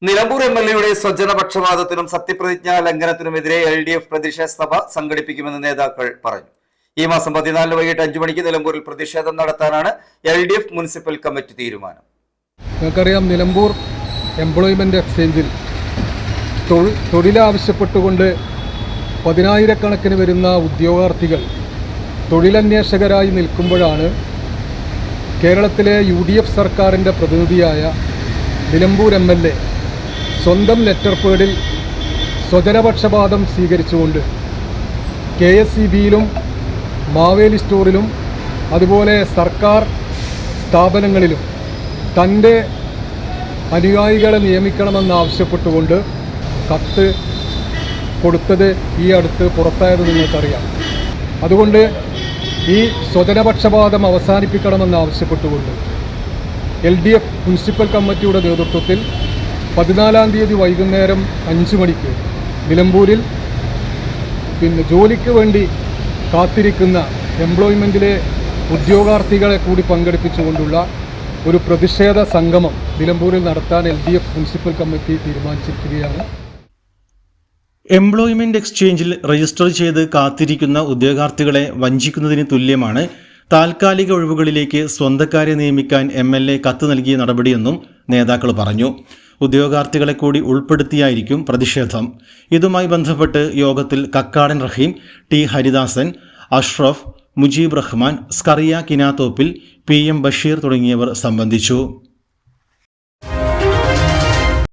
നിലമ്പൂർ എംഎൽഎയുടെ സ്വജനപക്ഷപാതത്തിനും സത്യപ്രതിജ്ഞാ ലംഘനത്തിനുമെതിരെ LDF പ്രതിഷേധ സഭ സംഘടിപ്പിക്കുമെന്ന് നേതാക്കൾ പറഞ്ഞു. ഈ മാസം 14 വൈകിട്ട് 5 മണിക്ക് നിലമ്പൂരിൽ പ്രതിഷേധം നടത്താനാണ് LDF മുനിസിപ്പൽ കമ്മിറ്റി തീരുമാനം. നമുക്കറിയാം, നിലമ്പൂർ എംപ്ലോയ്മെന്റ് എക്സ്ചേഞ്ചിൽ തൊഴിലാവശ്യപ്പെട്ടുകൊണ്ട് 10,000-കണക്കിന് വരുന്ന ഉദ്യോഗാർത്ഥികൾ തൊഴിലന്വേഷകരായി നിൽക്കുമ്പോഴാണ് കേരളത്തിലെ UDF സർക്കാരിൻ്റെ പ്രതിനിധിയായ നിലമ്പൂർ MLA സ്വന്തം ലെറ്റർ പേഡിൽ സ്വജനപക്ഷപാതം സ്വീകരിച്ചുകൊണ്ട് KSEBയിലും മാവേലി സ്റ്റോറിലും അതുപോലെ സർക്കാർ സ്ഥാപനങ്ങളിലും തൻ്റെ അനുയായികളെ നിയമിക്കണമെന്നാവശ്യപ്പെട്ടുകൊണ്ട് കത്ത് കൊടുത്തത് ഈ അടുത്ത് പുറത്തായത് നിങ്ങൾക്കറിയാം. അതുകൊണ്ട് ഈ സ്വജനപക്ഷപാതം അവസാനിപ്പിക്കണമെന്നാവശ്യപ്പെട്ടുകൊണ്ട് LDF മുനിസിപ്പൽ കമ്മിറ്റിയുടെ നേതൃത്വത്തിൽ 14-ാം തീയതി വൈകുന്നേരം 5 മണിക്ക് നിലമ്പൂരിൽ ജോലിക്ക് വേണ്ടി കാത്തിരിക്കുന്ന എംപ്ലോയ്മെൻറ്റിലെ ഉദ്യോഗാർത്ഥികളെ കൂടി പങ്കെടുപ്പിച്ചുകൊണ്ടുള്ള ഒരു പ്രതിഷേധ സംഗമം നിലമ്പൂരിൽ നടത്താൻ LDF മുനിസിപ്പൽ കമ്മിറ്റി തീരുമാനിച്ചിരിക്കുകയാണ്. എംപ്ലോയ്മെന്റ് എക്സ്ചേഞ്ചിൽ രജിസ്റ്റർ ചെയ്ത് കാത്തിരിക്കുന്ന ഉദ്യോഗാർത്ഥികളെ വഞ്ചിക്കുന്നതിന് തുല്യമാണ് താൽക്കാലിക ഒഴിവുകളിലേക്ക് സ്വന്തക്കാരെ നിയമിക്കാൻ MLA കത്ത് നൽകിയ നടപടിയെന്നും നേതാക്കൾ പറഞ്ഞു. ഉദ്യോഗാർത്ഥികളെ കൂടി ഉൾപ്പെടുത്തിയായിരിക്കും പ്രതിഷേധം. ഇതുമായി ബന്ധപ്പെട്ട് യോഗത്തിൽ കക്കാടൻ റഹീം, T ഹരിദാസൻ, അഷ്റഫ്, മുജീബ് റഹ്മാൻ, സ്കറിയ കിനാത്തോപ്പിൽ, PM ബഷീർ തുടങ്ങിയവർ സംബന്ധിച്ചു.